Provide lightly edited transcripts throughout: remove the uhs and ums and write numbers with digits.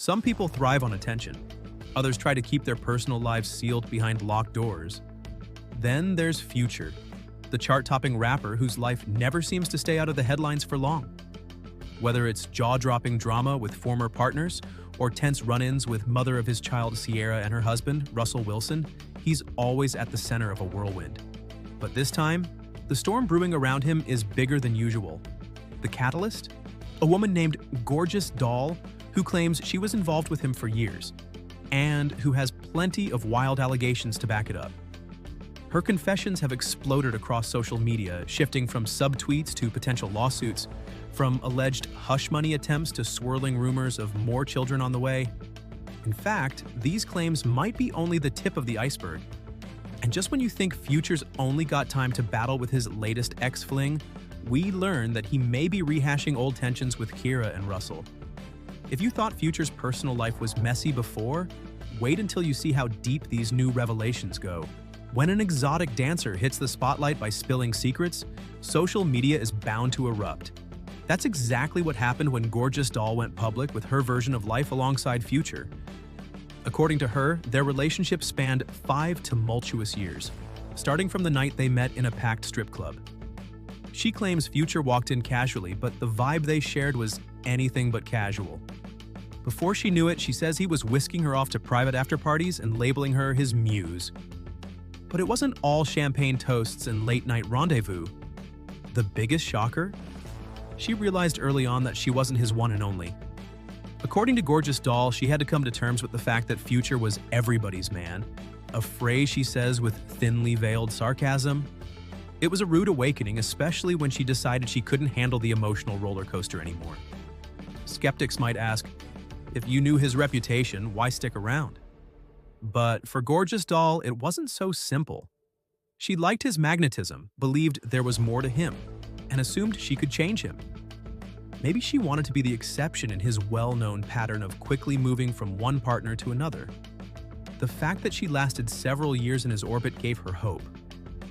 Some people thrive on attention. Others try to keep their personal lives sealed behind locked doors. Then there's Future, the chart-topping rapper whose life never seems to stay out of the headlines for long. Whether it's jaw-dropping drama with former partners or tense run-ins with mother of his child Ciara and her husband, Russell Wilson, he's always at the center of a whirlwind. But this time, the storm brewing around him is bigger than usual. The catalyst? A woman named Gorgeous Doll who claims she was involved with him for years, and who has plenty of wild allegations to back it up. Her confessions have exploded across social media, shifting from subtweets to potential lawsuits, from alleged hush money attempts to swirling rumors of more children on the way. In fact, these claims might be only the tip of the iceberg. And just when you think Future's only got time to battle with his latest ex-fling, we learn that he may be rehashing old tensions with Ciara and Russell. If you thought Future's personal life was messy before, wait until you see how deep these new revelations go. When an exotic dancer hits the spotlight by spilling secrets, social media is bound to erupt. That's exactly what happened when Gorgeous Doll went public with her version of life alongside Future. According to her, their relationship spanned 5 tumultuous years, starting from the night they met in a packed strip club. She claims Future walked in casually, but the vibe they shared was anything but casual. Before she knew it, she says he was whisking her off to private after-parties and labeling her his muse. But it wasn't all champagne toasts and late-night rendezvous. The biggest shocker? She realized early on that she wasn't his one and only. According to Gorgeous Doll, she had to come to terms with the fact that Future was everybody's man, a phrase she says with thinly veiled sarcasm. It was a rude awakening, especially when she decided she couldn't handle the emotional roller coaster anymore. Skeptics might ask, if you knew his reputation, why stick around? But for Gorgeous Doll, it wasn't so simple. She liked his magnetism, believed there was more to him, and assumed she could change him. Maybe she wanted to be the exception in his well-known pattern of quickly moving from one partner to another. The fact that she lasted several years in his orbit gave her hope,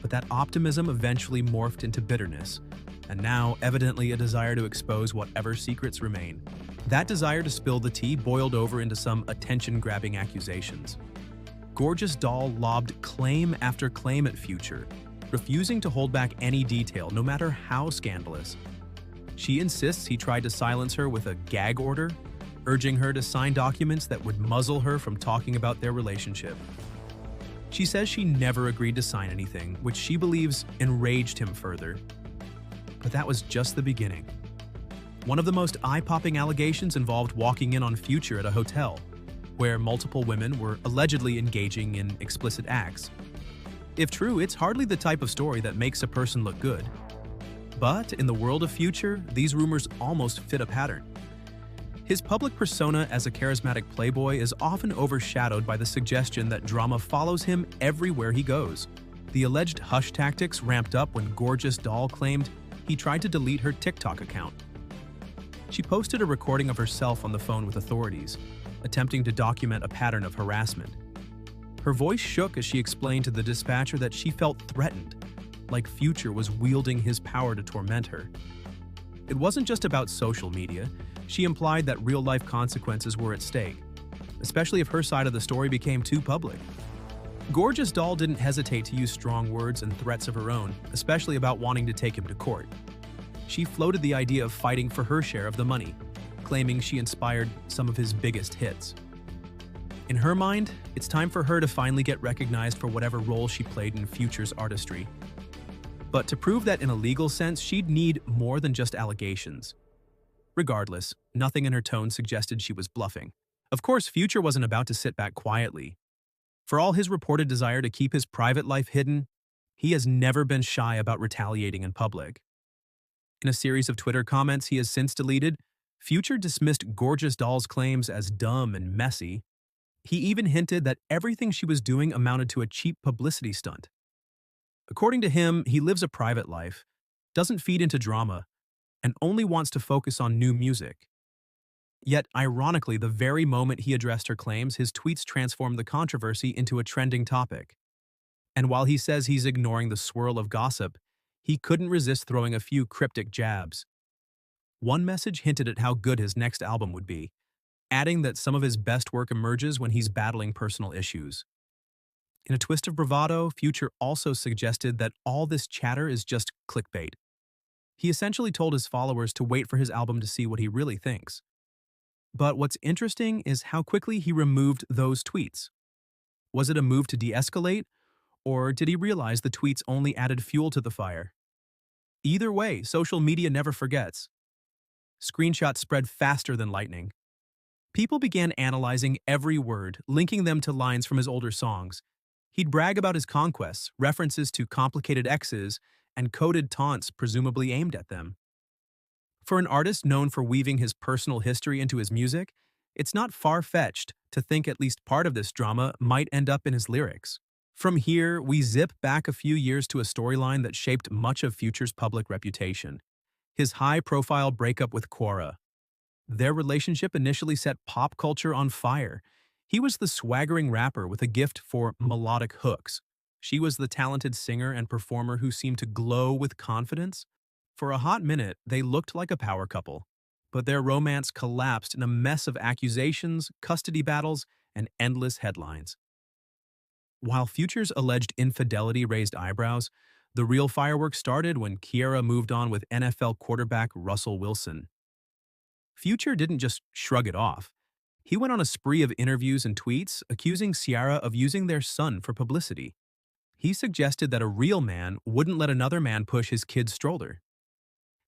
but that optimism eventually morphed into bitterness, and now evidently a desire to expose whatever secrets remain. That desire to spill the tea boiled over into some attention-grabbing accusations. Gorgeous Doll lobbed claim after claim at Future, refusing to hold back any detail, no matter how scandalous. She insists he tried to silence her with a gag order, urging her to sign documents that would muzzle her from talking about their relationship. She says she never agreed to sign anything, which she believes enraged him further. But that was just the beginning. One of the most eye-popping allegations involved walking in on Future at a hotel, where multiple women were allegedly engaging in explicit acts. If true, it's hardly the type of story that makes a person look good. But in the world of Future, these rumors almost fit a pattern. His public persona as a charismatic playboy is often overshadowed by the suggestion that drama follows him everywhere he goes. The alleged hush tactics ramped up when Gorgeous Doll claimed he tried to delete her TikTok account. She posted a recording of herself on the phone with authorities, attempting to document a pattern of harassment. Her voice shook as she explained to the dispatcher that she felt threatened, like Future was wielding his power to torment her. It wasn't just about social media. She implied that real-life consequences were at stake, especially if her side of the story became too public. Gorgeous Doll didn't hesitate to use strong words and threats of her own, especially about wanting to take him to court. She floated the idea of fighting for her share of the money, claiming she inspired some of his biggest hits. In her mind, it's time for her to finally get recognized for whatever role she played in Future's artistry. But to prove that in a legal sense, she'd need more than just allegations. Regardless, nothing in her tone suggested she was bluffing. Of course, Future wasn't about to sit back quietly. For all his reported desire to keep his private life hidden, he has never been shy about retaliating in public. In a series of Twitter comments he has since deleted, Future dismissed Gorgeous Doll's claims as dumb and messy. He even hinted that everything she was doing amounted to a cheap publicity stunt. According to him, he lives a private life, doesn't feed into drama, and only wants to focus on new music. Yet, ironically, the very moment he addressed her claims, his tweets transformed the controversy into a trending topic. And while he says he's ignoring the swirl of gossip, he couldn't resist throwing a few cryptic jabs. One message hinted at how good his next album would be, adding that some of his best work emerges when he's battling personal issues. In a twist of bravado, Future also suggested that all this chatter is just clickbait. He essentially told his followers to wait for his album to see what he really thinks. But what's interesting is how quickly he removed those tweets. Was it a move to de-escalate, or did he realize the tweets only added fuel to the fire? Either way, social media never forgets. Screenshots spread faster than lightning. People began analyzing every word, linking them to lines from his older songs. He'd brag about his conquests, references to complicated exes, and coded taunts presumably aimed at them. For an artist known for weaving his personal history into his music, it's not far-fetched to think at least part of this drama might end up in his lyrics. From here, we zip back a few years to a storyline that shaped much of Future's public reputation: his high-profile breakup with Ciara. Their relationship initially set pop culture on fire. He was the swaggering rapper with a gift for melodic hooks. She was the talented singer and performer who seemed to glow with confidence. For a hot minute, they looked like a power couple. But their romance collapsed in a mess of accusations, custody battles, and endless headlines. While Future's alleged infidelity raised eyebrows, the real fireworks started when Ciara moved on with NFL quarterback Russell Wilson. Future didn't just shrug it off. He went on a spree of interviews and tweets accusing Ciara of using their son for publicity. He suggested that a real man wouldn't let another man push his kid's stroller.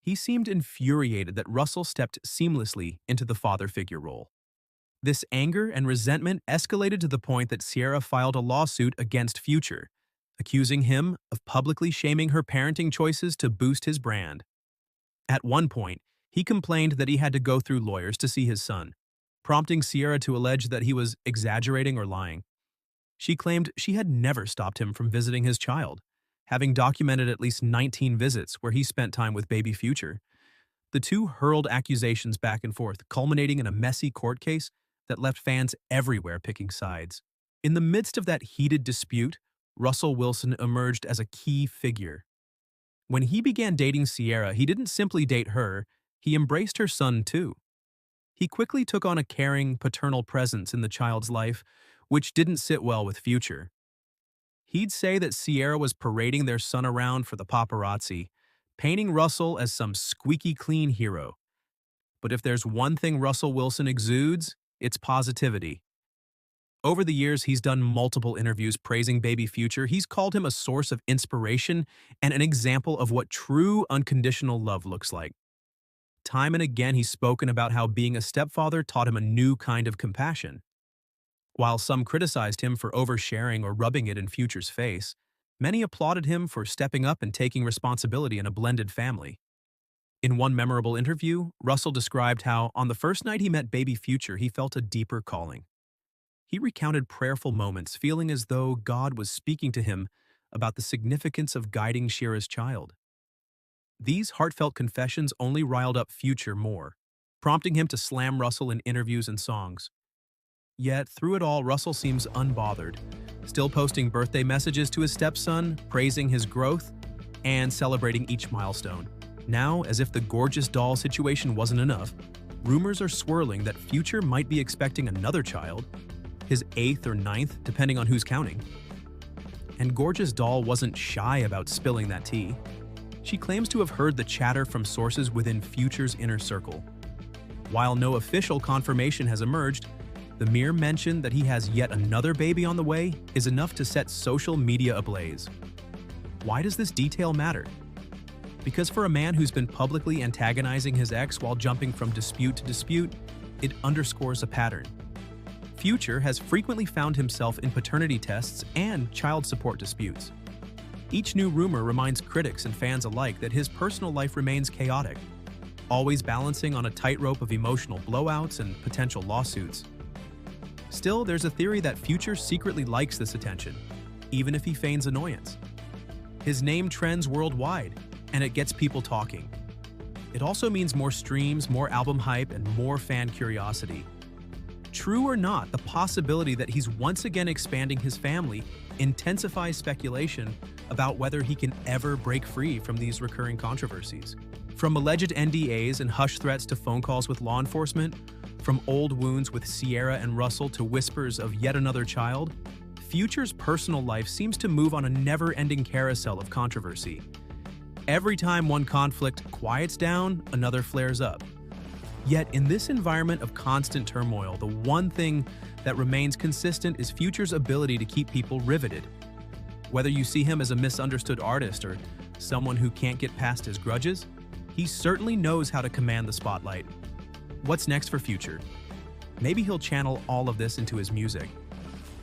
He seemed infuriated that Russell stepped seamlessly into the father figure role. This anger and resentment escalated to the point that Ciara filed a lawsuit against Future, accusing him of publicly shaming her parenting choices to boost his brand. At one point, he complained that he had to go through lawyers to see his son, prompting Ciara to allege that he was exaggerating or lying. She claimed she had never stopped him from visiting his child, having documented at least 19 visits where he spent time with baby Future. The two hurled accusations back and forth, culminating in a messy court case that left fans everywhere picking sides. In the midst of that heated dispute, Russell Wilson emerged as a key figure. When he began dating Ciara, he didn't simply date her, he embraced her son too. He quickly took on a caring, paternal presence in the child's life, which didn't sit well with Future. He'd say that Ciara was parading their son around for the paparazzi, painting Russell as some squeaky clean hero. But if there's one thing Russell Wilson exudes, it's positivity. Over the years, he's done multiple interviews praising baby Future. He's called him a source of inspiration and an example of what true unconditional love looks like. Time and again, he's spoken about how being a stepfather taught him a new kind of compassion. While some criticized him for oversharing or rubbing it in Future's face, many applauded him for stepping up and taking responsibility in a blended family. In one memorable interview, Russell described how, on the first night he met baby Future, he felt a deeper calling. He recounted prayerful moments, feeling as though God was speaking to him about the significance of guiding Ciara's child. These heartfelt confessions only riled up Future more, prompting him to slam Russell in interviews and songs. Yet, through it all, Russell seems unbothered, still posting birthday messages to his stepson, praising his growth, and celebrating each milestone. Now, as if the gorgeous doll situation wasn't enough, rumors are swirling that Future might be expecting another child, his 8th or 9th, depending on who's counting. And gorgeous doll wasn't shy about spilling that tea. She claims to have heard the chatter from sources within Future's inner circle. While no official confirmation has emerged, the mere mention that he has yet another baby on the way is enough to set social media ablaze. Why does this detail matter? Because for a man who's been publicly antagonizing his ex while jumping from dispute to dispute, it underscores a pattern. Future has frequently found himself in paternity tests and child support disputes. Each new rumor reminds critics and fans alike that his personal life remains chaotic, always balancing on a tightrope of emotional blowouts and potential lawsuits. Still, there's a theory that Future secretly likes this attention, even if he feigns annoyance. His name trends worldwide, and it gets people talking. It also means more streams, more album hype, and more fan curiosity. True or not, the possibility that he's once again expanding his family intensifies speculation about whether he can ever break free from these recurring controversies. From alleged NDAs and hush threats to phone calls with law enforcement, From old wounds with Ciara and Russell to whispers of yet another child, Future's personal life seems to move on a never-ending carousel of controversy. Every time one conflict quiets down, another flares up. Yet in this environment of constant turmoil, the one thing that remains consistent is Future's ability to keep people riveted. Whether you see him as a misunderstood artist or someone who can't get past his grudges, he certainly knows how to command the spotlight. What's next for Future? Maybe he'll channel all of this into his music.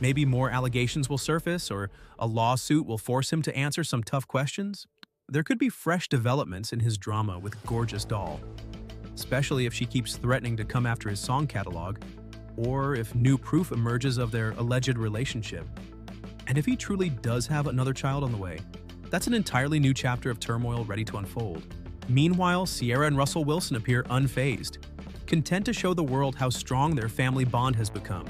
Maybe more allegations will surface, or a lawsuit will force him to answer some tough questions. There could be fresh developments in his drama with Gorgeous Doll, especially if she keeps threatening to come after his song catalog, or if new proof emerges of their alleged relationship. And if he truly does have another child on the way, that's an entirely new chapter of turmoil ready to unfold. Meanwhile, Ciara and Russell Wilson appear unfazed, content to show the world how strong their family bond has become.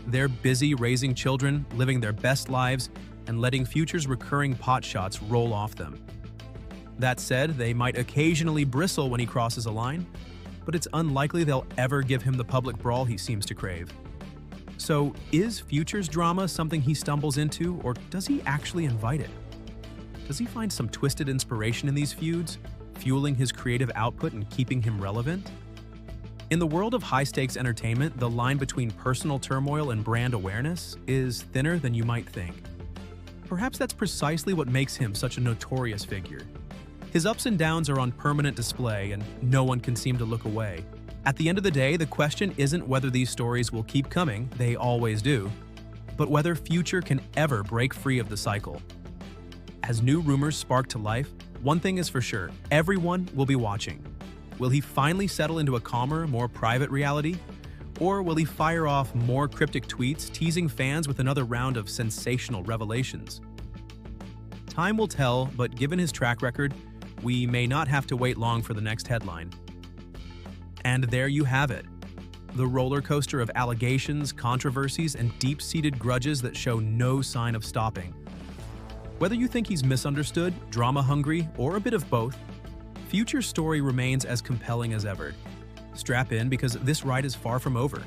They're busy raising children, living their best lives, and letting Future's recurring potshots roll off them. That said, they might occasionally bristle when he crosses a line, but it's unlikely they'll ever give him the public brawl he seems to crave. So, is Future's drama something he stumbles into, or does he actually invite it? Does he find some twisted inspiration in these feuds, fueling his creative output and keeping him relevant? In the world of high-stakes entertainment, the line between personal turmoil and brand awareness is thinner than you might think. Perhaps that's precisely what makes him such a notorious figure. His ups and downs are on permanent display, and no one can seem to look away. At the end of the day, the question isn't whether these stories will keep coming, they always do, but whether Future can ever break free of the cycle. As new rumors spark to life, one thing is for sure, everyone will be watching. Will he finally settle into a calmer, more private reality? Or will he fire off more cryptic tweets, teasing fans with another round of sensational revelations? Time will tell, but given his track record, we may not have to wait long for the next headline. And there you have it. The roller coaster of allegations, controversies, and deep-seated grudges that show no sign of stopping. Whether you think he's misunderstood, drama-hungry, or a bit of both, Future's story remains as compelling as ever. Strap in because this ride is far from over.